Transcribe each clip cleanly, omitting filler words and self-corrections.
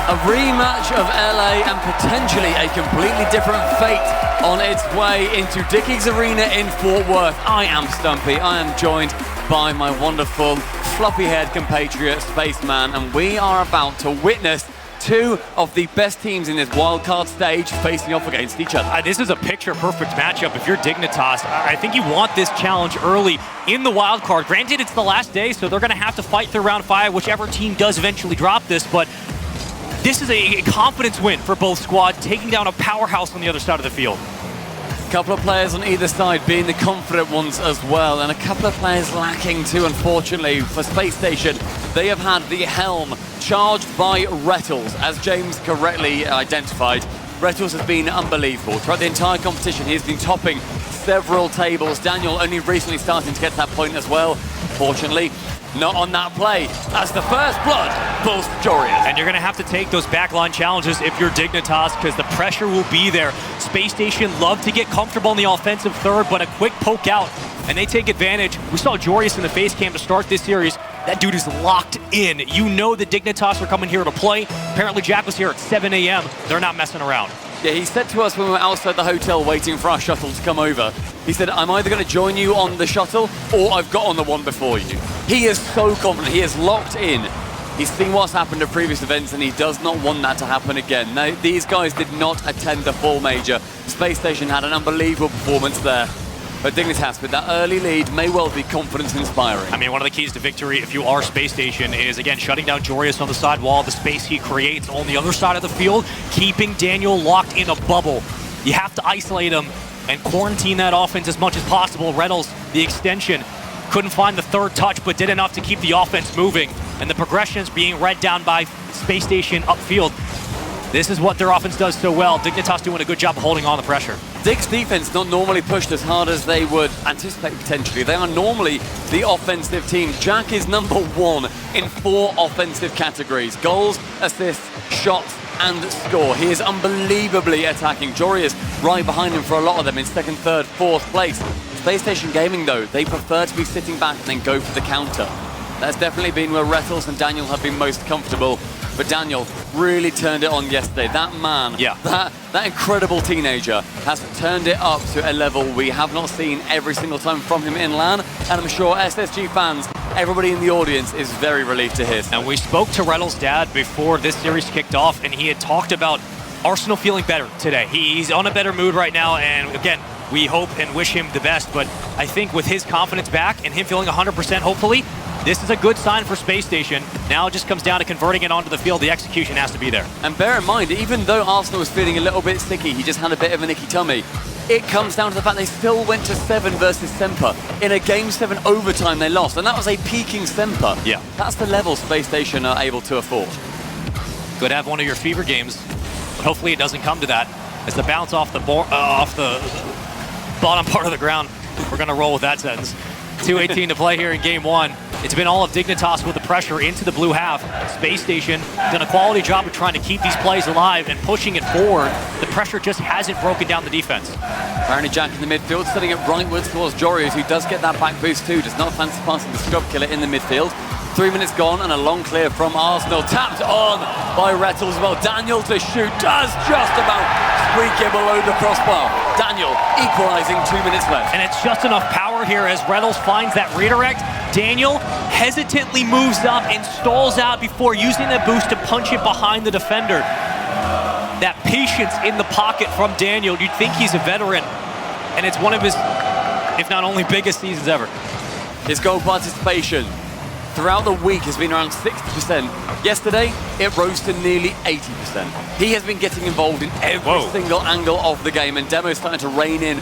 A rematch of LA and potentially a completely different fate on its way into Dickies Arena in Fort Worth. I am Stumpy. I am joined by my wonderful floppy-haired compatriot Spaceman, and we are about to witness two of the best teams in this wildcard stage facing off against each other. This is a picture-perfect matchup. If you're Dignitas, I think you want this challenge early in the wildcard. Granted, it's the last day, so they're going to have to fight through round 5, whichever team does eventually drop this, but this is a confidence win for both squads, taking down a powerhouse on the other side of the field. A couple of players on either side being the confident ones as well, and a couple of players lacking too, unfortunately. For Space Station, they have had the helm charged by Rettles, as James correctly identified. Rettles has been unbelievable. Throughout the entire competition, he has been topping several tables. Daniel only recently starting to get to that point as well. Fortunately, not on that play, as the first blood falls to Jorius. And you're going to have to take those backline challenges if you're Dignitas, because the pressure will be there. Space Station love to get comfortable in the offensive third, but a quick poke out, and they take advantage. We saw Jorius in the face cam to start this series. That dude is locked in. You know the Dignitas are coming here to play. Apparently Jack was here at 7 a.m. They're not messing around. Yeah, he said to us when we were outside the hotel waiting for our shuttle to come over, he said, I'm either going to join you on the shuttle or I've got on the one before you. He is so confident. He is locked in. He's seen what's happened at previous events and he does not want that to happen again. Now, these guys did not attend the full major. Space Station had an unbelievable performance there. But Dignitas, with that early lead, may well be confidence-inspiring. I mean, one of the keys to victory, if you are Space Station, is, again, shutting down Jorius on the side wall, the space he creates on the other side of the field, keeping Daniel locked in a bubble. You have to isolate him and quarantine that offense as much as possible. Reynolds, the extension, couldn't find the third touch, but did enough to keep the offense moving. And the progressions being read down by Space Station upfield. This is what their offense does so well. Dignitas doing a good job of holding on the pressure. Dig's defense not normally pushed as hard as they would anticipate potentially. They are normally the offensive team. Jack is #1 in 4 offensive categories: goals, assists, shots, and score. He is unbelievably attacking. Jorius right behind him for a lot of them in 2nd, 3rd, 4th place. Space Station Gaming, though, they prefer to be sitting back and then go for the counter. That's definitely been where Rettles and Daniel have been most comfortable. But Daniel really turned it on yesterday. That man, that incredible teenager, has turned it up to a level we have not seen every single time from him in LAN. And I'm sure SSG fans, everybody in the audience, is very relieved to hear. And we spoke to Rettles' dad before this series kicked off, and he had talked about Arsenal feeling better today. He's on a better mood right now, and again, we hope and wish him the best. But I think with his confidence back and him feeling 100%, hopefully, this is a good sign for Space Station. Now it just comes down to converting it onto the field. The execution has to be there. And bear in mind, even though Arsenal was feeling a little bit sticky, he just had a bit of an icky tummy, it comes down to the fact they still went to 7 versus Semper. In a Game 7 overtime, they lost, and that was a peaking Semper. Yeah. That's the level Space Station are able to afford. Could have one of your fever games, but hopefully it doesn't come to that. As the bounce off the bottom part of the ground, we're going to roll with that sentence. 2:18 to play here in Game 1. It's been all of Dignitas with the pressure into the blue half. Space Station done a quality job of trying to keep these plays alive and pushing it forward. The pressure just hasn't broken down the defense. Apparently Jack in the midfield, setting it rightwards towards Jorius, who does get that back boost too. Does not fancy passing the scrub killer in the midfield. 3 minutes gone and a long clear from Arsenal. Tapped on by Rettles. Well, Daniel to shoot does just about squeak it below the crossbar. Daniel equalizing 2 minutes left. And it's just enough power here as Rettles finds that redirect. Daniel hesitantly moves up and stalls out before using the boost to punch it behind the defender. That patience in the pocket from Daniel, you'd think he's a veteran. And it's one of his, if not only biggest seasons ever. His goal participation throughout the week has been around 60%. Yesterday, it rose to nearly 80%. He has been getting involved in every single angle of the game, and Demo's starting to rein in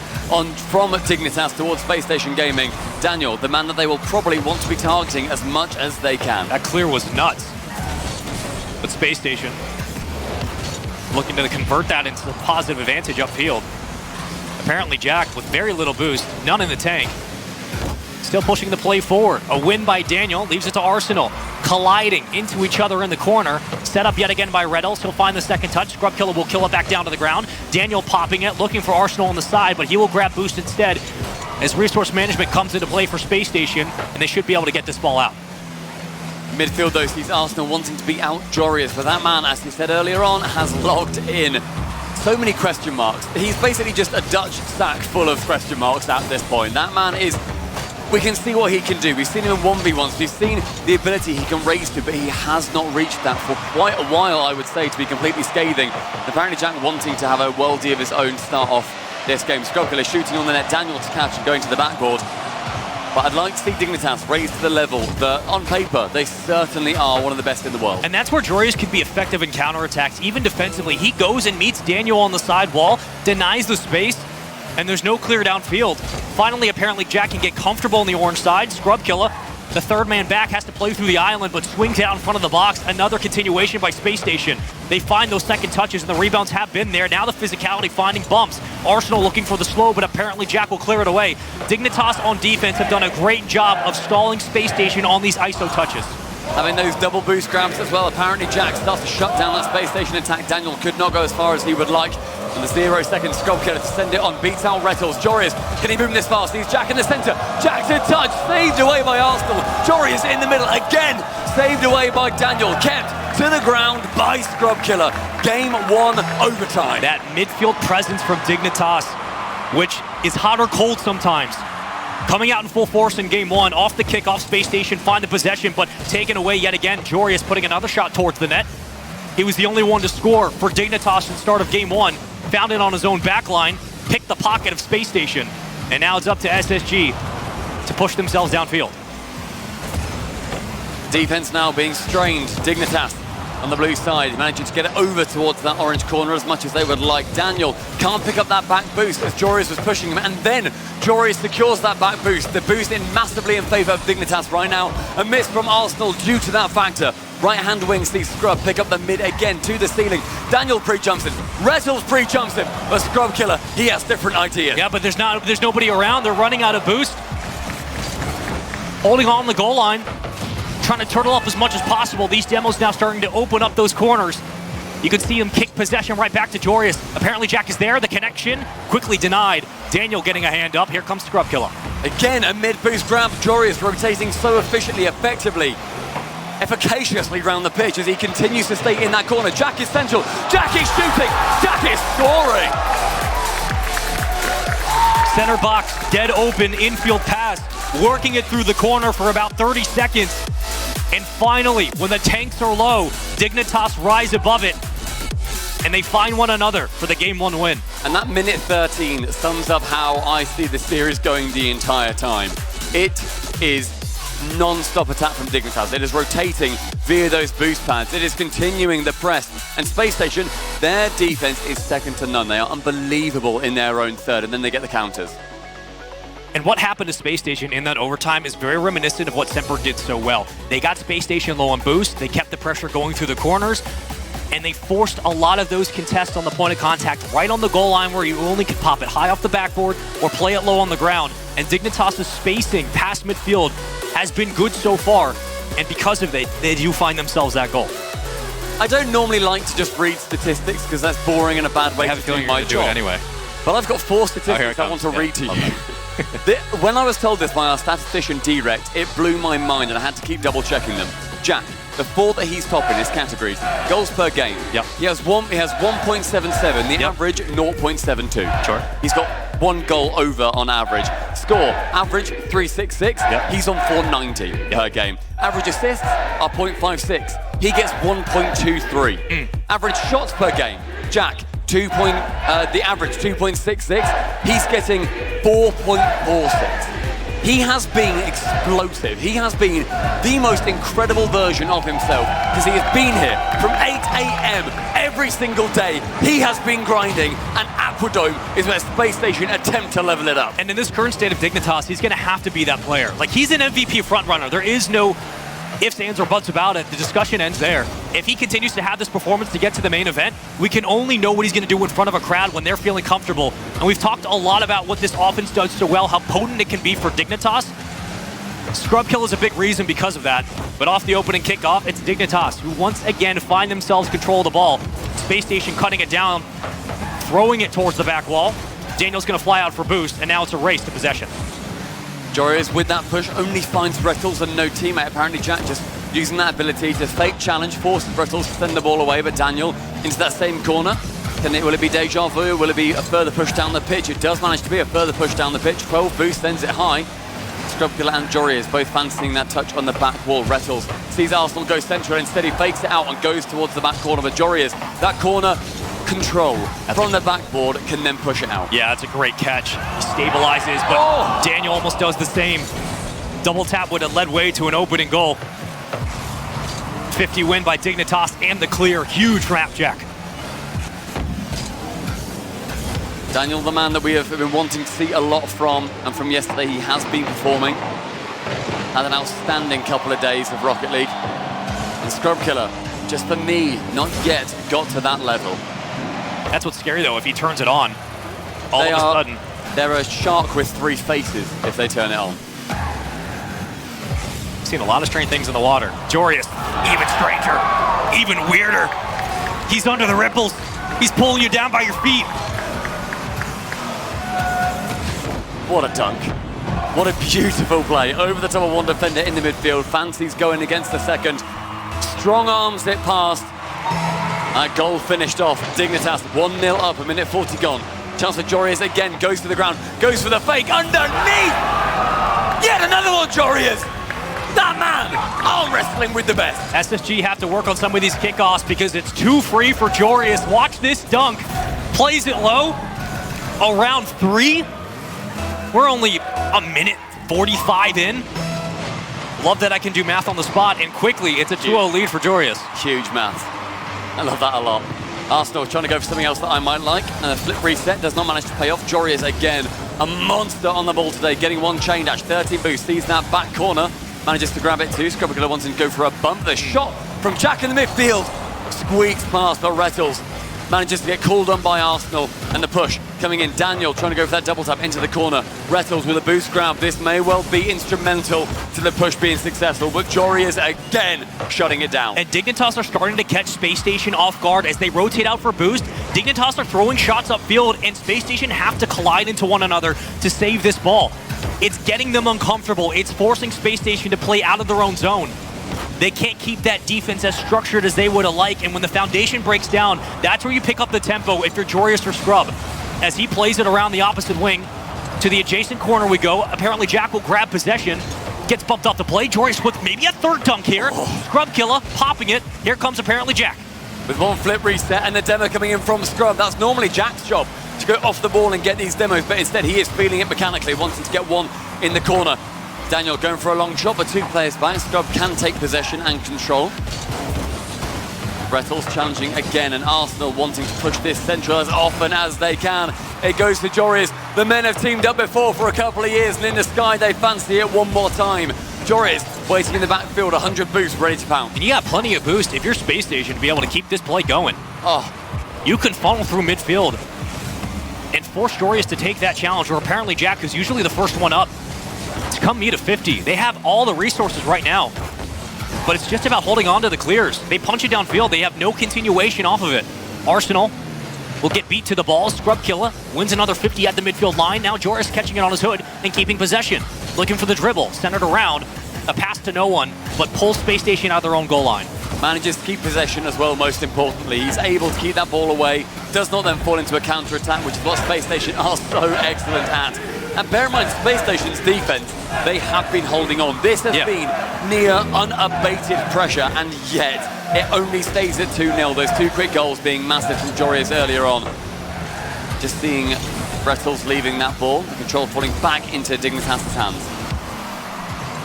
from Dignitas towards Space Station Gaming. Daniel, the man that they will probably want to be targeting as much as they can. That clear was nuts. But Space Station looking to convert that into a positive advantage upfield. Apparently Jack with very little boost, none in the tank. Still pushing the play forward. A win by Daniel, leaves it to Arsenal. Colliding into each other in the corner. Set up yet again by Rettles. He'll find the second touch. Scrub Killer will kill it back down to the ground. Daniel popping it, looking for Arsenal on the side, but he will grab boost instead as resource management comes into play for Space Station, and they should be able to get this ball out. Midfield, though, sees Arsenal wanting to beat out Joreuz, but that man, as he said earlier on, has logged in. So many question marks. He's basically just a Dutch sack full of question marks at this point. That man is... We can see what he can do. We've seen him in 1v1s. We've seen the ability he can raise to, but he has not reached that for quite a while, I would say, to be completely scathing. Apparently, Jack wanting to have a worldie of his own start off this game. Scrubkiller shooting on the net, Daniel to catch and going to the backboard. But I'd like to see Dignitas raised to the level that, on paper, they certainly are one of the best in the world. And that's where Joreuz can be effective in counterattacks, even defensively. He goes and meets Daniel on the side wall, denies the space, and there's no clear downfield. Finally, apparently, Jack can get comfortable on the orange side. Scrubkiller, the third man back, has to play through the island, but swings out in front of the box. Another continuation by Spacestation. They find those second touches, and the rebounds have been there. Now the physicality finding bumps. Arsenal looking for the slow, but apparently Jack will clear it away. Dignitas on defense have done a great job of stalling Spacestation on these ISO touches. Having those double boost grabs as well. Apparently Jack starts to shut down that Spacestation attack. Daniel could not go as far as he would like. And the 0-second Scrubkiller to send it on, beats out Rettles. Joreuz, can he move this fast? He's Jack in the center. Jack's in touch, saved away by Arsenal. Joreuz in the middle again, saved away by Daniel. Kept to the ground by Scrubkiller. Game 1 overtime. That midfield presence from Dignitas, which is hot or cold sometimes. Coming out in full force in game 1, off the kickoff, Spacestation find the possession, but taken away yet again. Joreuz putting another shot towards the net. He was the only one to score for Dignitas at the start of game 1. Found it on his own backline, picked the pocket of Spacestation, and now it's up to SSG to push themselves downfield. Defense now being strained. Dignitas on the blue side, managing to get it over towards that orange corner as much as they would like. Daniel can't pick up that back boost as Joreuz was pushing him, and then Joreuz secures that back boost. The boost in massively in favor of Dignitas right now. A miss from Arsenal due to that factor. Right-hand wing sees Scrub pick up the mid again to the ceiling. Daniel pre-jumps him. Rettles pre-jumps him. But Scrubkiller, he has different ideas. Yeah, but there's nobody around. They're running out of boost. Holding on the goal line. Trying to turtle up as much as possible. These demos now starting to open up those corners. You can see him kick possession right back to Joreuz. Apparently Jack is there. The connection quickly denied. Daniel getting a hand up. Here comes Scrubkiller. Again, a mid-boost grab. Joreuz rotating so efficiently, effectively, efficaciously round the pitch as he continues to stay in that corner. Jack is central. Jack is shooting. Jack is scoring. Center box, dead open, infield pass. Working it through the corner for about 30 seconds. And finally, when the tanks are low, Dignitas rise above it. And they find one another for the game 1 win. And that minute 13 sums up how I see the series going the entire time. It is non-stop attack from Dignitas. It is rotating via those boost pads. It is continuing the press. And Spacestation, their defense is second to none. They are unbelievable in their own third, and then they get the counters. And what happened to Spacestation in that overtime is very reminiscent of what Semper did so well. They got Spacestation low on boost, they kept the pressure going through the corners, and they forced a lot of those contests on the point of contact right on the goal line where you only could pop it high off the backboard or play it low on the ground. And Dignitas' spacing past midfield has been good so far, and because of it, they do find themselves that goal. I don't normally like to just read statistics because that's boring and a bad way to do my job. Anyway. But I've got 4 statistics I want to read to you. When I was told this by our statistician Direct, it blew my mind and I had to keep double checking them. Jack, the 4 that he's top in his categories, goals per game. Yep. He has 1.77, the average 0.72. Sure. He's got 1 goal over on average. Score, average 366. Yep. He's on 490 per game. Average assists are 0.56. He gets 1.23. Average shots per game, Jack, the average 2.66. He's getting 4.46. He has been explosive. He has been the most incredible version of himself because he has been here from 8 a.m. every single day. He has been grinding, and Aquadome is where Spacestation attempt to level it up. And in this current state of Dignitas, he's going to have to be that player. Like, he's an MVP frontrunner. There is no ifs, ands, or buts about it. The discussion ends there. If he continues to have this performance to get to the main event, we can only know what he's going to do in front of a crowd when they're feeling comfortable. And we've talked a lot about what this offense does so well, how potent it can be for Dignitas. Scrubkill is a big reason because of that. But off the opening kickoff, it's Dignitas, who once again find themselves control of the ball. Spacestation cutting it down, throwing it towards the back wall. Daniel's going to fly out for boost, and now it's a race to possession. Joreuz with that push only finds Rettles and no teammate. Apparently Jack just using that ability to fake challenge, force Brittles to send the ball away, but Daniel into that same corner. Will it be deja vu? Will it be a further push down the pitch? It does manage to be a further push down the pitch. 12 boost, sends it high. Scrubkiller and Jorius both fancying that touch on the back wall. Rettles sees Arsenal go central. Instead, he fakes it out and goes towards the back corner. But Jorius, that corner control from the backboard, can then push it out. Yeah, that's a great catch. He stabilizes, but Daniel almost does the same. Double tap would have led way to an opening goal. 50 win by Dignitas and the clear. Huge Rapjack. Daniel, the man that we have been wanting to see a lot from, and from yesterday he has been performing. Had an outstanding couple of days of Rocket League. And Scrubkiller, just for me, not yet got to that level. That's what's scary though, if he turns it on, all of a sudden. They're a shark with 3 faces if they turn it on. Seen a lot of strange things in the water. Jorius, even stranger, even weirder. He's under the ripples. He's pulling you down by your feet. What a dunk. What a beautiful play. Over the top of one defender in the midfield. Fancies going against the second. Strong arms it past. That goal finished off. Dignitas 1-0 up, a minute 40 gone. Chance for Jorius again, goes to the ground, goes for the fake, underneath! Yet another one, Jorius! That man, arm wrestling with the best. SSG have to work on some of these kickoffs because it's too free for Jorius. Watch this dunk. Plays it low. Around 3. We're only a minute 45 in. Love that I can do math on the spot, and quickly, it's a 2-0 lead for Jorius. Huge math. I love that a lot. Arsenal trying to go for something else that I might like, and a flip reset does not manage to pay off. Jorius again, a monster on the ball today, getting one chain dash, 13 boost, sees that back corner, manages to grab it too. Scrubkiller wants him to go for a bump. The shot from Jack in the midfield, squeaks past, but Rettles manages to get called on by Arsenal, and the push coming in. Daniel trying to go for that double tap into the corner. Rettles with a boost grab. This may well be instrumental to the push being successful, but Jorius again shutting it down. And Dignitas are starting to catch Space Station off guard as they rotate out for boost. Dignitas are throwing shots upfield, and Space Station have to collide into one another to save this ball. It's getting them uncomfortable. It's forcing Space Station to play out of their own zone. They can't keep that defense as structured as they would have liked, and when the foundation breaks down, that's where you pick up the tempo if you're Jorius or Scrub. As he plays it around the opposite wing, to the adjacent corner we go. Apparently Jack will grab possession, gets bumped off the play. Jorius with maybe a third dunk here. Scrubkiller popping it. Here comes apparently Jack. With one flip reset and the demo coming in from Scrub. That's normally Jack's job, to go off the ball and get these demos, but instead he is feeling it mechanically, wanting to get one in the corner. Daniel going for a long shot, but 2 players back. Scrub can take possession and control. Rettles challenging again, and Arsenal wanting to push this central as often as they can. It goes to Jorius. The men have teamed up before for a couple of years, and in the sky they fancy it one more time. Jorius waiting in the backfield, 100 boost, ready to pound. And you got plenty of boost if you're Space Station to be able to keep this play going. You can funnel through midfield and force Jorius to take that challenge, or apparently Jack, who's usually the first one up, to come meet a 50. They have all the resources right now, but it's just about holding on to the clears. They punch it downfield. They have no continuation off of it. Arsenal will get beat to the ball. Scrubkiller wins another 50 at the midfield line. Now Jorius catching it on his hood and keeping possession. Looking for the dribble, centered around. A pass to no one, but pulls Space Station out of their own goal line. Manages to keep possession as well, most importantly. He's able to keep that ball away. Does not then fall into a counter-attack, which is what Space Station are so excellent at. And bear in mind, Space Station's defense, they have been holding on. This has been near unabated pressure, and yet it only stays at 2-0. Those 2 quick goals being massive from Jorius earlier on. Just seeing Rettles leaving that ball, the control falling back into Dignitas' hands.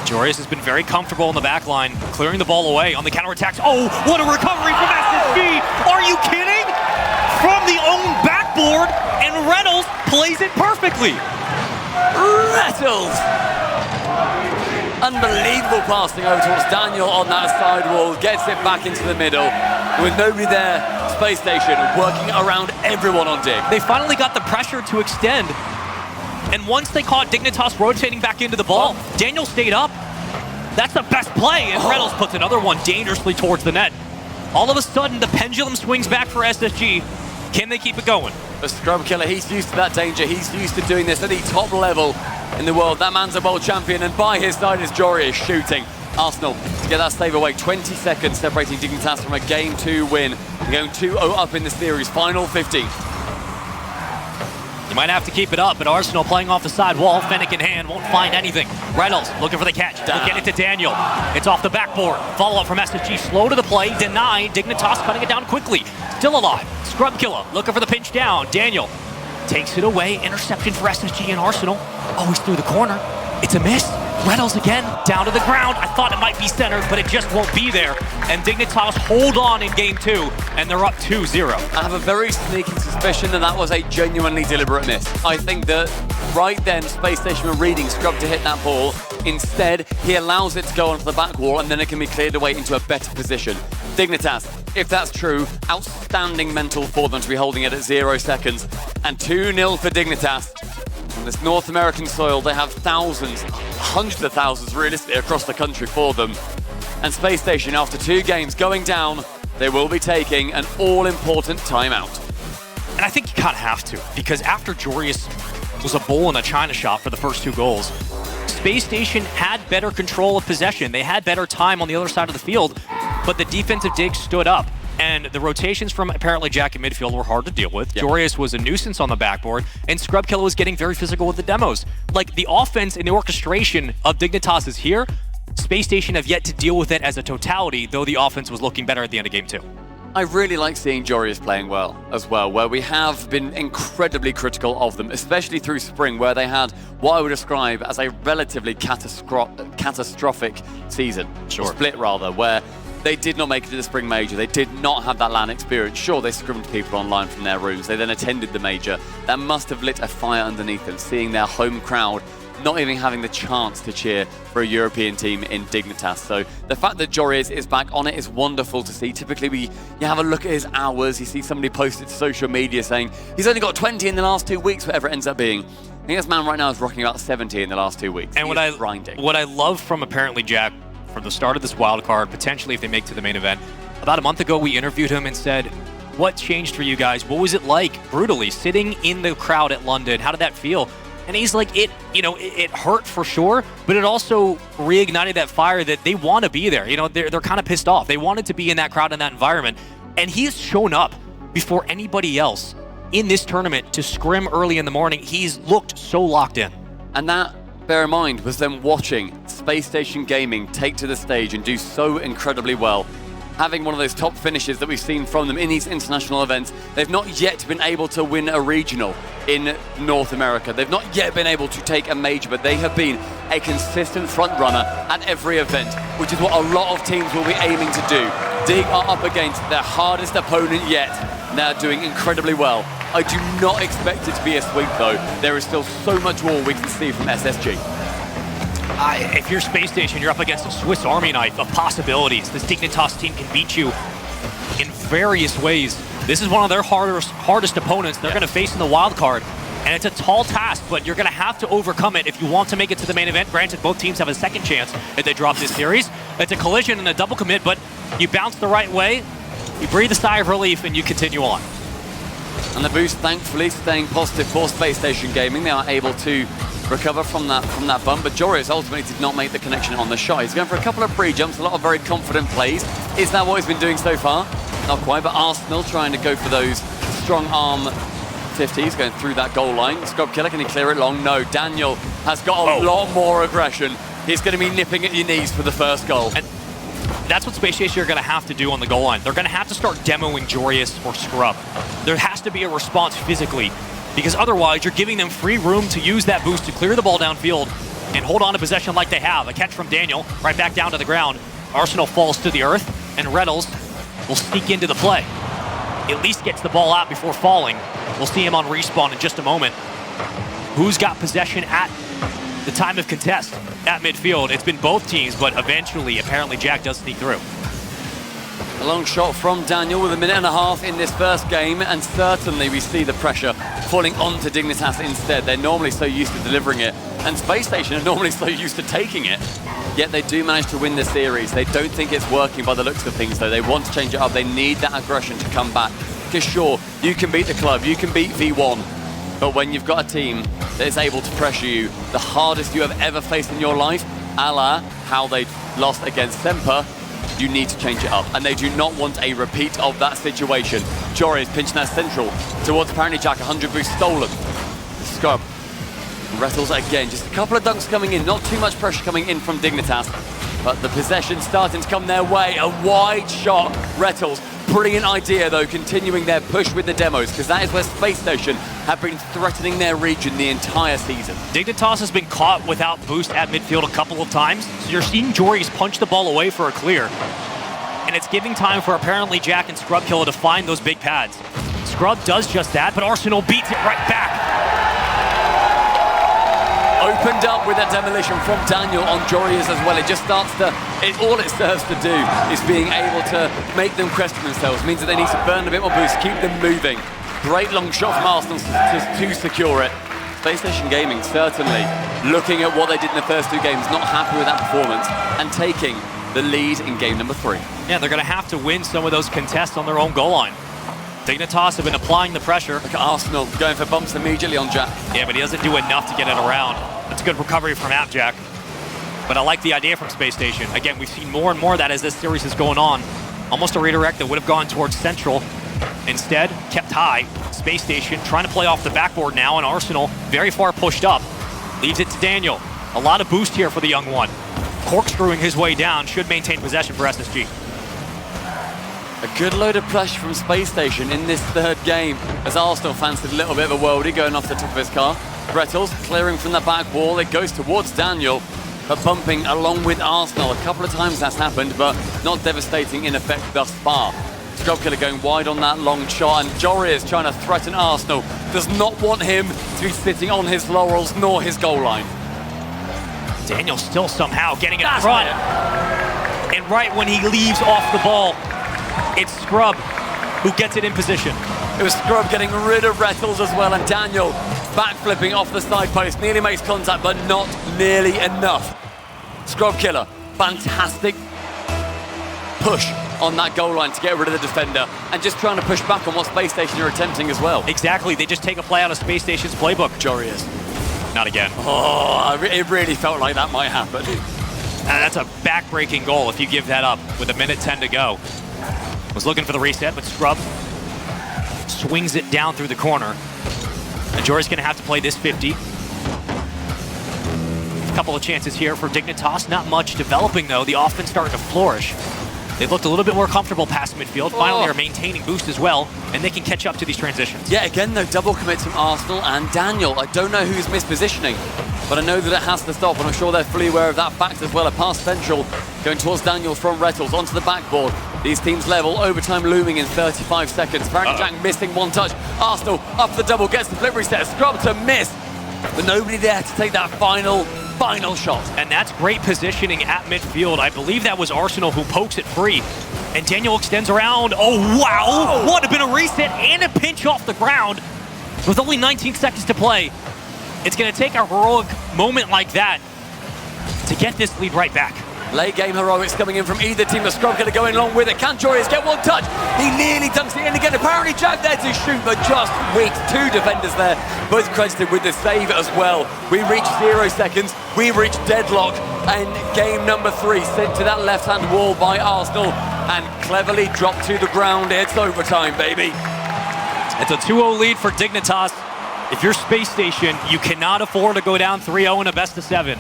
Jorius has been very comfortable in the back line, clearing the ball away on the counterattacks. Oh, what a recovery from SSG! Are you kidding? From the own backboard, and Rettles plays it perfectly. Rettles! Unbelievable passing over towards Daniel on that side wall, gets it back into the middle. With nobody there, Space Station working around everyone on Dig. They finally got the pressure to extend, and once they caught Dignitas rotating back into the ball, Daniel stayed up. That's the best play, and Rettles puts another one dangerously towards the net. All of a sudden, the pendulum swings back for SSG. Can they keep it going? The Scrubkiller, he's used to that danger. He's used to doing this at the top level in the world. That man's a world champion, and by his side is Jorius shooting. Arsenal to get that save away. 20 seconds separating Dignitas from a Game 2 win. They're going 2-0 up in the series, final 50. You might have to keep it up, but Arsenal playing off the side wall, Fennec in hand, won't find anything. Reynolds looking for the catch. They'll get it to Daniel. It's off the backboard. Follow-up from SSG, slow to the play, denied. Dignitas cutting it down quickly. Still alive. Scrub Killer looking for the pinch down. Daniel takes it away. Interception for SSG and Arsenal. Always through the corner. It's a miss. Reynolds again, down to the ground. I thought it might be centered, but it just won't be there. And Dignitas hold on in Game 2, and they're up 2-0. I have a very sneaking suspicion that was a genuinely deliberate miss. I think that right then, Spacestation were reading Scrub to hit that ball. Instead, he allows it to go onto the back wall, and then it can be cleared away into a better position. Dignitas, if that's true, outstanding mental for them to be holding it at 0 seconds. And 2-0 for Dignitas. On this North American soil, they have thousands, hundreds of thousands realistically across the country for them. And Spacestation, after 2 games going down, they will be taking an all-important timeout. And I think you kind of have to, because after Jorius was a bull in a China shot for the first 2 goals, Space Station had better control of possession. They had better time on the other side of the field, but the defensive dig stood up. And the rotations from apparently Jack in midfield were hard to deal with. Yep. Jorius was a nuisance on the backboard, and Scrub Killer was getting very physical with the demos. Like, the offense and the orchestration of Dignitas is here. Space Station have yet to deal with it as a totality, though the offense was looking better at the end of Game 2. I really like seeing Jorius playing well as well, where we have been incredibly critical of them, especially through spring, where they had what I would describe as a relatively catastrophic season. Sure. Split, rather, where they did not make it to the spring major. They did not have that LAN experience. Sure, they scrimmed people online from their rooms. They then attended the major. That must have lit a fire underneath them, seeing their home crowd not even having the chance to cheer for a European team in Dignitas. So the fact that Jorius is back on it is wonderful to see. Typically, you have a look at his hours. You see somebody post it to social media saying he's only got 20 in the last 2 weeks, whatever it ends up being. I think this man right now is rocking about 70 in the last 2 weeks. And what I love from apparently Jack, from the start of this wild card, potentially if they make to the main event, about a month ago we interviewed him and said, what changed for you guys? What was it like, brutally, sitting in the crowd at London? How did that feel? And he's like, it hurt for sure, but it also reignited that fire that they want to be there. You know, they're kind of pissed off. They wanted to be in that crowd, in that environment. And he's shown up before anybody else in this tournament to scrim early in the morning. He's looked so locked in. And that, bear in mind, was them watching Spacestation Gaming take to the stage and do so incredibly well. Having one of those top finishes that we've seen from them in these international events, they've not yet been able to win a regional in North America. They've not yet been able to take a major, but they have been a consistent front runner at every event, which is what a lot of teams will be aiming to do. Dig are up against their hardest opponent yet. They're doing incredibly well. I do not expect it to be a sweep, though. There is still so much more we can see from SSG. If you're Space Station, you're up against a Swiss Army knife of possibilities. This Dignitas team can beat you in various ways. This is one of their hardest opponents they're going to face in the wild card. And it's a tall task, but you're going to have to overcome it if you want to make it to the main event. Granted, both teams have a second chance if they drop this series. It's a collision and a double commit, but you bounce the right way, you breathe a sigh of relief, and you continue on. And the boost, thankfully, staying positive for Space Station Gaming. They are able to recover from that bump, but Jorius ultimately did not make the connection on the shot. He's going for a couple of pre-jumps, a lot of very confident plays. Is that what he's been doing so far? Not quite, but Arsenal trying to go for those strong arm 50s, going through that goal line. Scrub Killer, can he clear it long? No. Daniel has got a lot more aggression. He's going to be nipping at your knees for the first goal. And that's what Space Station are going to have to do on the goal line. They're going to have to start demoing Jorius or Scrub. There has to be a response physically, because otherwise you're giving them free room to use that boost to clear the ball downfield and hold on to possession like they have. A catch from Daniel, right back down to the ground. Arsenal falls to the earth, and Reynolds will sneak into the play. At least gets the ball out before falling. We'll see him on respawn in just a moment. Who's got possession at the time of contest at midfield? It's been both teams, but eventually, apparently, Jack does sneak through. A long shot from Daniel with a minute and a half in this first game, and certainly we see the pressure falling onto Dignitas instead. They're normally so used to delivering it, and Space Station are normally so used to taking it. Yet they do manage to win the series. They don't think it's working by the looks of things, though. They want to change it up. They need that aggression to come back. Because sure, you can beat the club, you can beat V1, but when you've got a team that is able to pressure you the hardest you have ever faced in your life, a la how they lost against Semper, you need to change it up. And they do not want a repeat of that situation. Jory is pinching that central towards apparently Jack, 100 boost stolen. Scrub. Rettles again, just a couple of dunks coming in, not too much pressure coming in from Dignitas, but the possession starting to come their way. A wide shot, Rettles. Brilliant idea though, continuing their push with the demos, because that is where Space Station have been threatening their region the entire season. Dignitas has been caught without boost at midfield a couple of times, so you're seeing Jory's punch the ball away for a clear. And it's giving time for apparently Jack and Scrub Killer to find those big pads. Scrub does just that, but Arsenal beats it right back. Opened up with that demolition from Daniel on Jorius as well. It just starts to, all it serves to do is being able to make them question themselves. It means that they need to burn a bit more boost, keep them moving. Great long shot from Arsenal to secure it. Spacestation Gaming certainly looking at what they did in the first two games, not happy with that performance, and taking the lead in game number 3. Yeah, they're going to have to win some of those contests on their own goal line. Dignitas have been applying the pressure. Look at Arsenal going for bumps immediately on Jack. Yeah, but he doesn't do enough to get it around. That's a good recovery from Jack. But I like the idea from Space Station. Again, we've seen more and more of that as this series is going on. Almost a redirect that would have gone towards Central. Instead, kept high. Space Station trying to play off the backboard now, and Arsenal very far pushed up. Leaves it to Daniel. A lot of boost here for the young one. Corkscrewing his way down, should maintain possession for SSG. A good load of pressure from Space Station in this third game, as Arsenal fancied a little bit of a worldie going off the top of his car. Brettles clearing from the back wall, it goes towards Daniel, but bumping along with Arsenal. A couple of times that's happened, but not devastating in effect thus far. Scrub Killer going wide on that long shot, and Jory is trying to threaten Arsenal. Does not want him to be sitting on his laurels nor his goal line. Daniel still somehow getting it in front. And right when he leaves off the ball, it's Scrub who gets it in position. It was Scrub getting rid of Rettles as well, and Daniel backflipping off the side post. Nearly makes contact, but not nearly enough. Scrub Killer, fantastic push on that goal line to get rid of the defender, and just trying to push back on what Space Station are attempting as well. Exactly, they just take a play out of Space Station's playbook. Jory is. Not again. Oh, it really felt like that might happen. That's a back-breaking goal if you give that up with 1:10 to go. Was looking for the reset, but Scrub swings it down through the corner. And Jory's going to have to play this 50. A couple of chances here for Dignitas. Not much developing, though. The offense starting to flourish. They looked a little bit more comfortable past midfield. Finally are maintaining boost as well, and they can catch up to these transitions. Yeah, again, though, double commits from Arsenal and Daniel. I don't know who's mispositioning, but I know that it has to stop, and I'm sure they're fully aware of that fact as well. A pass central going towards Daniel from Rettles onto the backboard. These teams level, overtime looming in 35 seconds. Apparently Jack missing one touch. Arsenal up the double, gets the flip reset. Scrub to miss, but nobody there to take that final shot. And that's great positioning at midfield. I believe that was Arsenal who pokes it free. And Daniel extends around. Oh, wow. Oh. What, a bit of reset and a pinch off the ground with only 19 seconds to play. It's going to take a heroic moment like that to get this lead right back. Late game heroics coming in from either team. The Scrub Killer going along with it. Can Joris get one touch? He nearly dunks it in again. Apparently Jack there to shoot, but just weak. Two defenders there, both credited with the save as well. We reach 0 seconds. We reach deadlock. And game number 3 sent to that left-hand wall by Arsenal and cleverly dropped to the ground. It's overtime, baby. It's a 2-0 lead for Dignitas. If you're Space Station, you cannot afford to go down 3-0 in a best-of-7.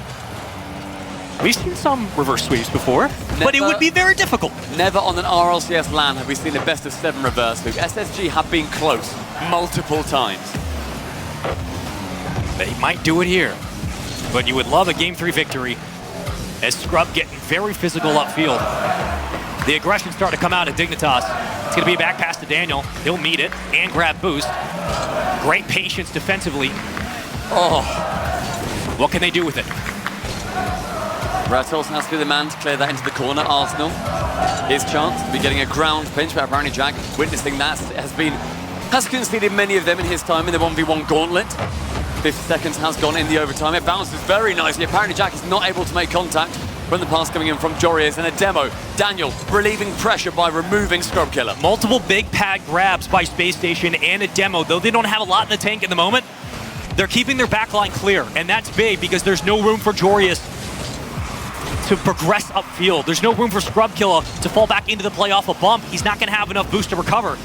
We've seen some reverse sweeps before, but it would be very difficult. Never on an RLCS LAN have we seen a best-of-7 reverse sweep. SSG have been close multiple times. They might do it here, but you would love a Game 3 victory as Scrub getting very physical upfield. The aggression starting to come out at Dignitas. It's going to be a back pass to Daniel. He'll meet it and grab boost. Great patience defensively. Oh. What can they do with it? Rettles has to be the man to clear that into the corner. Arsenal, his chance to be getting a ground pinch, but apparently Jack, witnessing that, has conceded many of them in his time in the 1v1 gauntlet. 50 seconds has gone in the overtime. It bounces very nicely. Apparently Jack is not able to make contact from the pass coming in from Jorius, and a demo. Daniel relieving pressure by removing Scrub Killer. Multiple big pad grabs by Space Station and a demo. Though they don't have a lot in the tank at the moment, they're keeping their backline clear, and that's big because there's no room for Jorius. to progress upfield. There's no room for Scrub Killer to fall back into the play off a bump. He's not going to have enough boost to recover.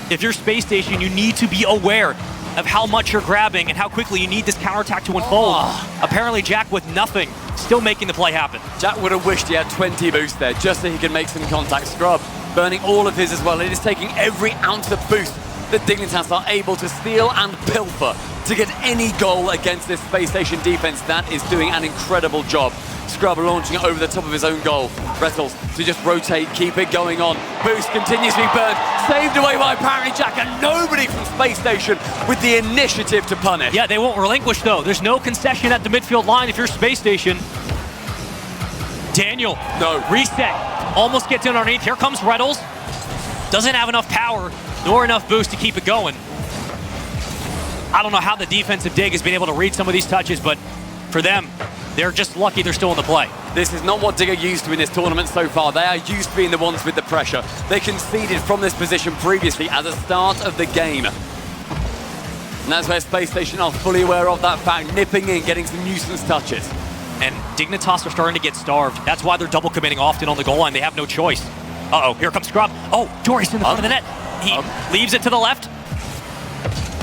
If you're Space Station, you need to be aware of how much you're grabbing and how quickly you need this counterattack to unfold. Apparently Jack with nothing, still making the play happen. Jack would have wished he had 20 boost there just so he could make some contact. Scrub burning all of his as well. It is taking every ounce of boost that Dignitas are able to steal and pilfer to get any goal against this Space Station defense. That is doing an incredible job. Scrub launching it over the top of his own goal. Rettles to just rotate, keep it going on. Boost continues to be burned, saved away by apparently Jack, and nobody from Space Station with the initiative to punish. Yeah, they won't relinquish though. There's no concession at the midfield line if you're Space Station. Daniel, no. Reset, almost gets in underneath. Here comes Rettles. Doesn't have enough power, nor enough boost to keep it going. I don't know how the defensive dig has been able to read some of these touches, but for them, they're just lucky they're still in the play. This is not what Dig are used to in this tournament so far. They are used to being the ones with the pressure. They conceded from this position previously at the start of the game. And that's where Space Station are fully aware of that fact, nipping in, getting some nuisance touches. And Dignitas are starting to get starved. That's why they're double committing often on the goal line. They have no choice. Uh-oh, here comes Scrub. Oh, Joris in the front of the net. He leaves it to the left.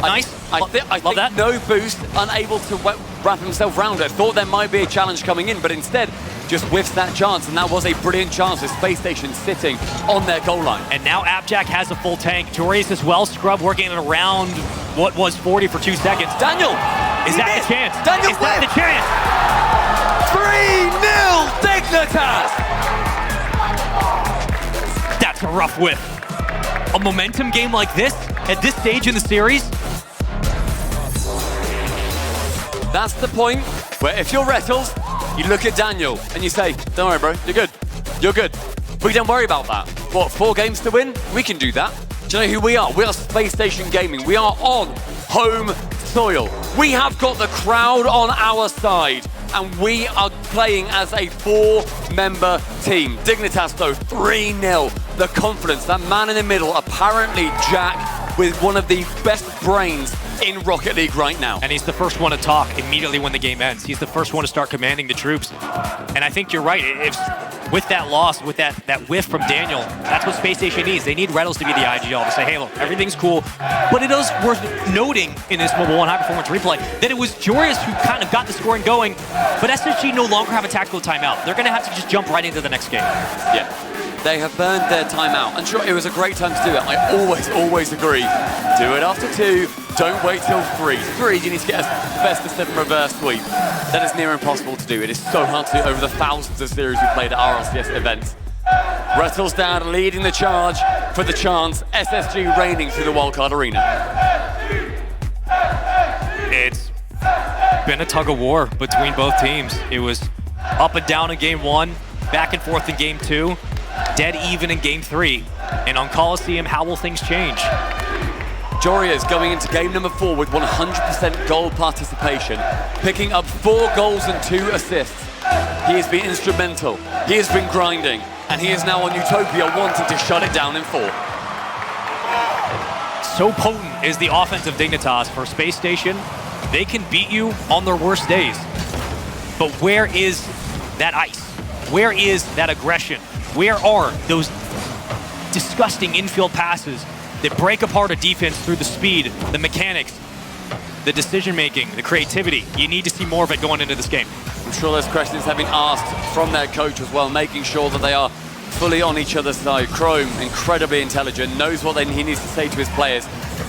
Nice. I think that. no boost, unable to wrap himself around it. Thought there might be a challenge coming in, but instead just whiffs that chance, and that was a brilliant chance with Space Station sitting on their goal line. And now Appjack has a full tank. Joris as well. Scrub working it around what was 40 for 2 seconds. Daniel! Is that the chance? Daniel Is that the chance? 3-0 Dignitas! That's a rough whiff. A momentum game like this, at this stage in the series? That's the point where if you're Rettles, you look at Daniel and you say, don't worry, bro, you're good. You're good. We don't worry about that. What, 4 games to win? We can do that. Do you know who we are? We are Spacestation Gaming. We are on home soil. We have got the crowd on our side, and we are playing as a 4-member team. Dignitas, though, 3-0. The confidence, that man in the middle, apparently Jack, with one of the best brains in Rocket League right now. And he's the first one to talk immediately when the game ends. He's the first one to start commanding the troops. And I think you're right. If with that loss, with that whiff from Daniel, that's what Space Station needs. They need Rettles to be the IGL to say, hey, look, everything's cool. But it is worth noting in this Mobile 1 high-performance replay that it was Joris who kind of got the scoring going, but SSG no longer have a tactical timeout. They're going to have to just jump right into the next game. Yeah. They have burned their timeout. And sure, it was a great time to do it. I always agree. Do it after 2. Don't wait till 3. 3, you need to get a best of 7 reverse sweep. That is near impossible to do. It is so hard to do over the thousands of series we played at RLCS events. Rettles down, leading the charge for the chance. SSG reigning through the wildcard arena. It's been a tug of war between both teams. It was up and down in game 1, back and forth in game 2. Dead even in game 3. And on Coliseum, how will things change? Joria is going into game number 4 with 100% goal participation, picking up 4 goals and 2 assists. He has been instrumental, he has been grinding, and he is now on Utopia wanting to shut it down in 4. So potent is the offense of Dignitas for Space Station. They can beat you on their worst days. But where is that ice? Where is that aggression? Where are those disgusting infield passes that break apart a defense through the speed, the mechanics, the decision-making, the creativity? You need to see more of it going into this game. I'm sure those questions have been asked from their coach as well, making sure that they are fully on each other's side. Chrome, incredibly intelligent, knows what he needs to say to his players.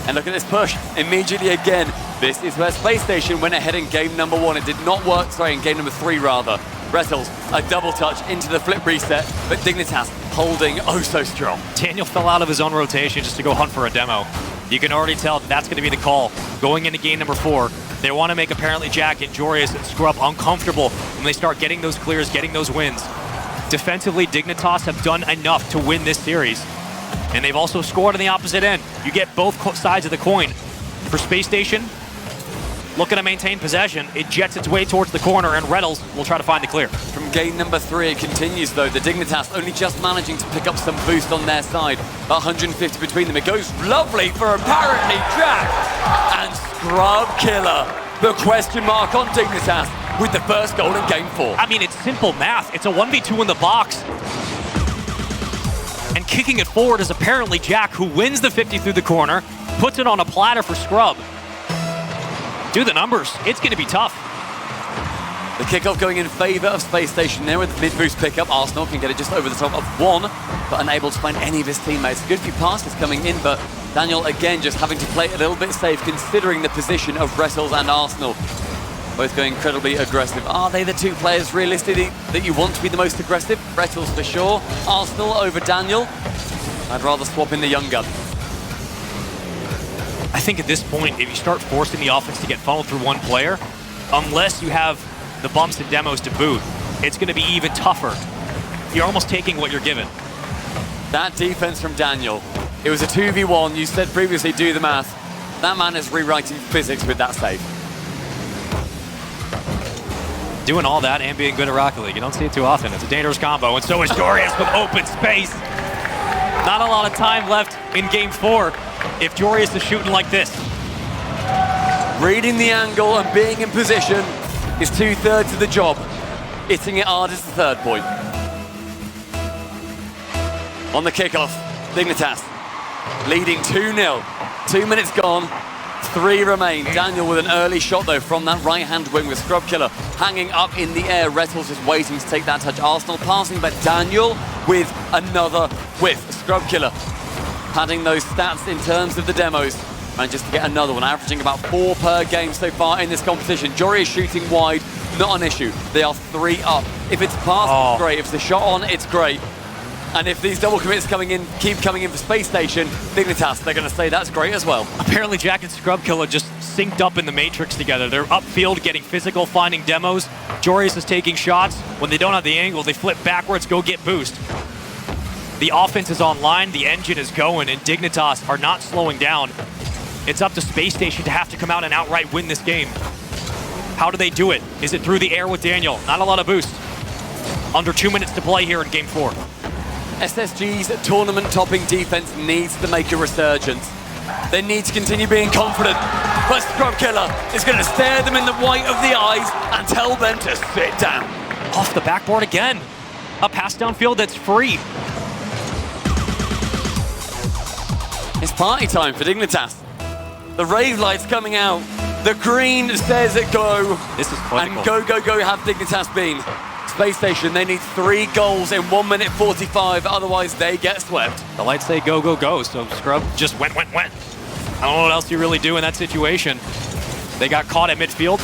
And look at this push, immediately again. This is where Space Station went ahead in game number 1. It did not work, in game number 3 rather. Rettles, a double touch into the flip reset, but Dignitas holding oh so strong. Daniel fell out of his own rotation just to go hunt for a demo. You can already tell that's going to be the call. Going into game number 4, they want to make apparently Jack and Joris and Scrub uncomfortable when they start getting those clears, getting those wins. Defensively, Dignitas have done enough to win this series. And they've also scored on the opposite end. You get both sides of the coin. For Space Station, looking to maintain possession, it jets its way towards the corner, and Rettles will try to find the clear. From game number 3, it continues though. The Dignitas only just managing to pick up some boost on their side. 150 between them. It goes lovely for apparently Jack and Scrub Killer. The question mark on Dignitas. with the first goal in Game 4. I mean, it's simple math. It's a 1v2 in the box. And kicking it forward is apparently Jack, who wins the 50 through the corner, puts it on a platter for Scrub. Do the numbers. It's going to be tough. The kickoff going in favor of Spacestation there with the mid-boost pickup. Arsenal can get it just over the top of one, but unable to find any of his teammates. Good few passes coming in, but Daniel again just having to play a little bit safe considering the position of Rettles and Arsenal. Both going incredibly aggressive. Are they the two players realistically that you want to be the most aggressive? Rettles for sure. Arsenal over Daniel. I'd rather swap in the young gun. I think at this point, if you start forcing the offense to get funneled through one player, unless you have the bumps and demos to boot, it's going to be even tougher. You're almost taking what you're given. That defense from Daniel. It was a 2v1. You said previously, do the math. That man is rewriting physics with that save. Doing all that and being good at Rocket League. You don't see it too often. It's a dangerous combo, and so is Jorius with open space. Not a lot of time left in Game 4 if Jorius is shooting like this. Reading the angle and being in position is 2/3 of the job. Hitting it hard is the third point. On the kickoff, Dignitas leading 2-0. 2 minutes gone, 3 remain. Daniel with an early shot though from that right-hand wing with Scrub Killer hanging up in the air. Rettles just waiting to take that touch. Arsenal passing, but Daniel with another whiff. Scrub Killer padding those stats in terms of the demos. And just to get another one, averaging about 4 per game so far in this competition. Jory is shooting wide, not an issue. They are 3 up. If it's passed, it's great. If it's a shot on, it's great. And if these double commits keep coming in for Space Station, Dignitas, they're going to say that's great as well. Apparently Jack and Scrub Killer just synced up in the Matrix together. They're upfield, getting physical, finding demos. Jorius is taking shots. When they don't have the angle, they flip backwards, go get boost. The offense is online, the engine is going, and Dignitas are not slowing down. It's up to Space Station to have to come out and outright win this game. How do they do it? Is it through the air with Daniel? Not a lot of boost. Under 2 minutes to play here in Game 4. SSG's tournament-topping defense needs to make a resurgence. They need to continue being confident, but Scrub Killer is going to stare them in the white of the eyes and tell them to sit down. Off the backboard again. A pass downfield that's free. It's party time for Dignitas. The rave light's coming out. The green says it go. This is clinical. And go have Dignitas been. Space Station, they need 3 goals in 1 minute 45, otherwise they get swept. The lights say go, so Scrub just went. I don't know what else you really do in that situation. They got caught at midfield.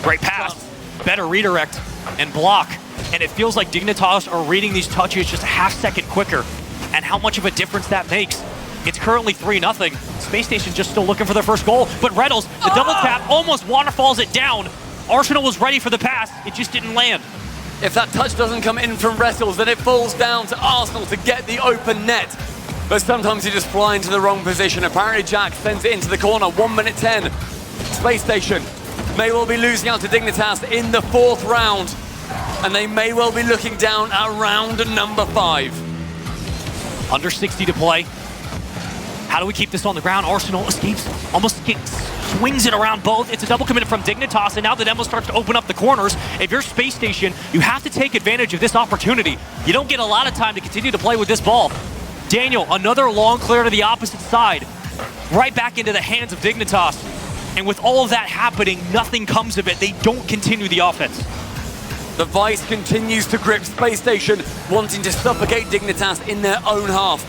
Great pass, better redirect and block. And it feels like Dignitas are reading these touches just a half second quicker. And how much of a difference that makes. It's currently 3-0. Space Station just still looking for their first goal, but Rettles, the double tap, almost waterfalls it down. Arsenal was ready for the pass, it just didn't land. If that touch doesn't come in from Rettles, then it falls down to Arsenal to get the open net. But sometimes you just fly into the wrong position. Apparently Jack sends it into the corner, 1 minute 10. Space Station may well be losing out to Dignitas in the 4th round. And they may well be looking down at round number 5. Under 60 to play. How do we keep this on the ground? Arsenal escapes, swings it around both. It's a double commit from Dignitas, and now the demo starts to open up the corners. If you're Space Station, you have to take advantage of this opportunity. You don't get a lot of time to continue to play with this ball. Daniel, another long clear to the opposite side. Right back into the hands of Dignitas. And with all of that happening, nothing comes of it. They don't continue the offense. The vice continues to grip Space Station, wanting to suffocate Dignitas in their own half.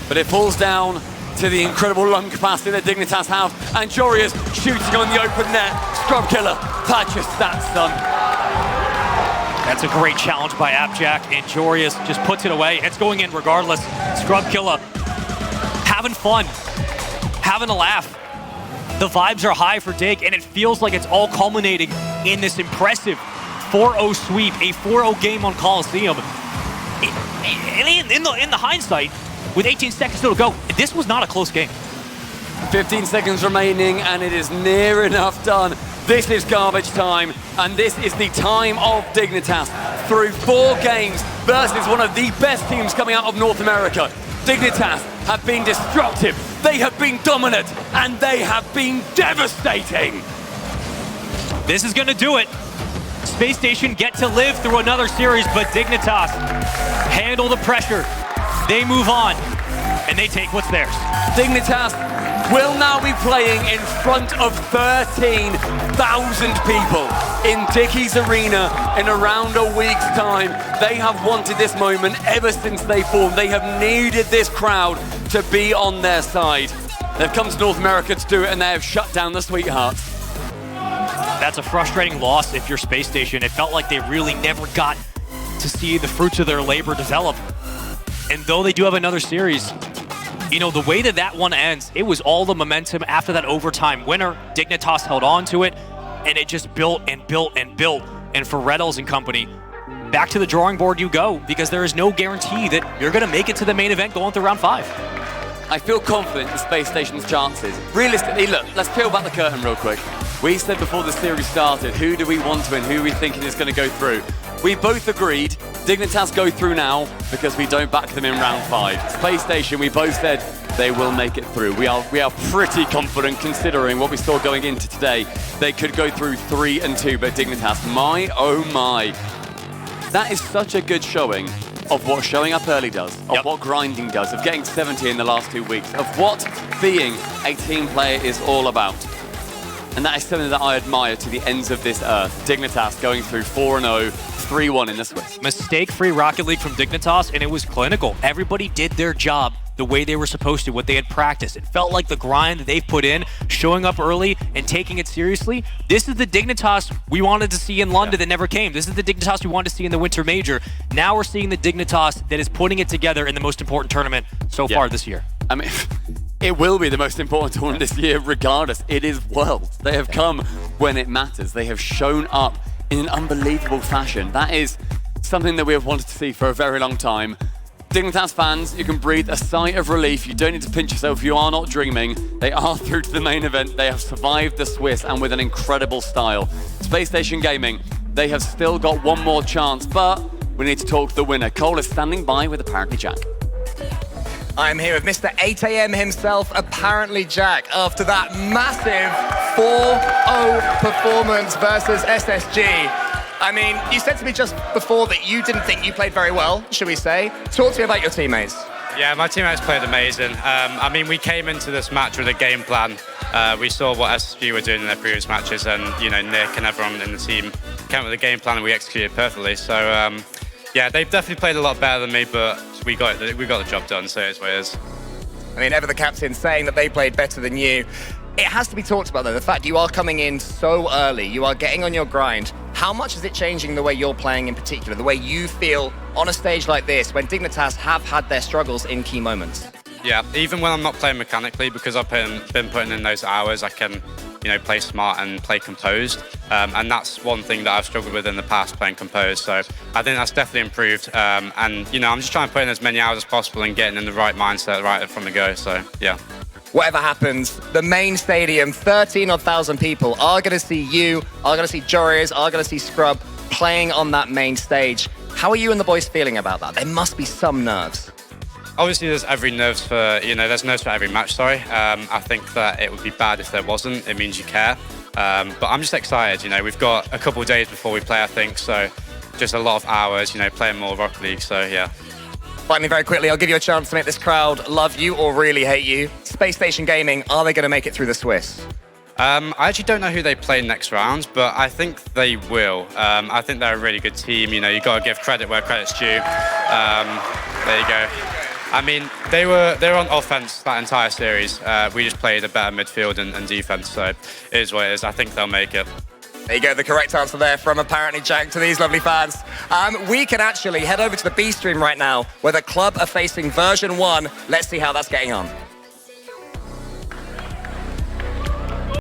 But it falls down to the incredible lung capacity that Dignitas have. And Jorius shooting on the open net. Scrub Killer, patch your stats, son. That's a great challenge by Appjack, and Jorius just puts it away. It's going in regardless. Scrub Killer having fun, having a laugh. The vibes are high for Dig, and it feels like it's all culminating in this impressive 4-0 sweep, a 4-0 game on Coliseum. In the hindsight, with 18 seconds still to go, this was not a close game. 15 seconds remaining, and it is near enough done. This is garbage time, and this is the time of Dignitas. Through 4 games versus one of the best teams coming out of North America, Dignitas have been destructive, they have been dominant, and they have been devastating. This is going to do it. Space Station get to live through another series, but Dignitas handle the pressure. They move on, and they take what's theirs. Dignitas will now be playing in front of 13,000 people in Dickie's Arena in around a week's time. They have wanted this moment ever since they formed. They have needed this crowd to be on their side. They've come to North America to do it, and they have shut down the Sweethearts. That's a frustrating loss if you're Space Station. It felt like they really never got to see the fruits of their labor develop. And though they do have another series, you know, the way that that one ends, it was all the momentum after that overtime winner. Dignitas held on to it, and it just built and built and built. And for Reddles and company, back to the drawing board you go, because there is no guarantee that you're going to make it to the main event going through round 5. I feel confident in Space Station's chances. Realistically, look, let's peel back the curtain real quick. We said before the series started, who do we want to win, who are we thinking is going to go through? We both agreed Dignitas go through now because we don't back them in round 5. Space Station, we both said they will make it through. We are pretty confident considering what we saw going into today. They could go through 3-2, but Dignitas, my oh my. That is such a good showing of what showing up early does, of what grinding does, of getting 70 in the last 2 weeks, of what being a team player is all about. And that is something that I admire to the ends of this earth. Dignitas going through 4-0, 3-1 in the Swiss. Mistake-free Rocket League from Dignitas, and it was clinical. Everybody did their job the way they were supposed to, what they had practiced. It felt like the grind that they've put in, showing up early and taking it seriously. This is the Dignitas we wanted to see in London that never came. This is the Dignitas we wanted to see in the Winter Major. Now we're seeing the Dignitas that is putting it together in the most important tournament so far this year. I mean, it will be the most important tournament this year regardless. It is Worlds. They have come when it matters. They have shown up in an unbelievable fashion. That is something that we have wanted to see for a very long time. Dignitas fans, you can breathe a sigh of relief. You don't need to pinch yourself. You are not dreaming. They are through to the main event. They have survived the Swiss and with an incredible style. Space Station Gaming, they have still got one more chance, but we need to talk to the winner. Cole is standing by with apparently Jack. I'm here with Mr. 8 AM himself, apparently Jack, after that massive 4-0 performance versus SSG. I mean, you said to me just before that you didn't think you played very well, should we say? Talk to me about your teammates. Yeah, my teammates played amazing. I mean, we came into this match with a game plan. We saw what SSG were doing in their previous matches, and you know, Nick and everyone in the team came up with a game plan, and we executed perfectly. So, yeah, they've definitely played a lot better than me, but we got the job done. So it's what it is. I mean, ever the captain saying that they played better than you. It has to be talked about, though, the fact you are coming in so early, you are getting on your grind. How much is it changing the way you're playing in particular, the way you feel on a stage like this when Dignitas have had their struggles in key moments? Yeah, even when I'm not playing mechanically, because I've been putting in those hours, I can, you know, play smart and play composed. And that's one thing that I've struggled with in the past, playing composed. So I think that's definitely improved. And, you know, I'm just trying to put in as many hours as possible and getting in the right mindset right from the go. So, yeah. Whatever happens, the main stadium, 13,000 people are going to see you, are going to see Joris, are going to see Scrub playing on that main stage. How are you and the boys feeling about that? There must be some nerves. Obviously, there's nerves for every match, sorry. I think that it would be bad if there wasn't. It means you care. But I'm just excited, you know. We've got a couple of days before we play, I think, so just a lot of hours, you know, playing more Rocket League, so yeah. Finally, very quickly, I'll give you a chance to make this crowd love you or really hate you. Space Station Gaming, are they going to make it through the Swiss? I actually don't know who they play next round, but I think they will. I think they're a really good team. You know, you've got to give credit where credit's due. There you go. I mean, they were on offense that entire series. We just played a better midfield and defense, so it is what it is. I think they'll make it. There you go, the correct answer there from apparently Jack to these lovely fans. We can actually head over to the B stream right now where the club are facing version 1. Let's see how that's getting on.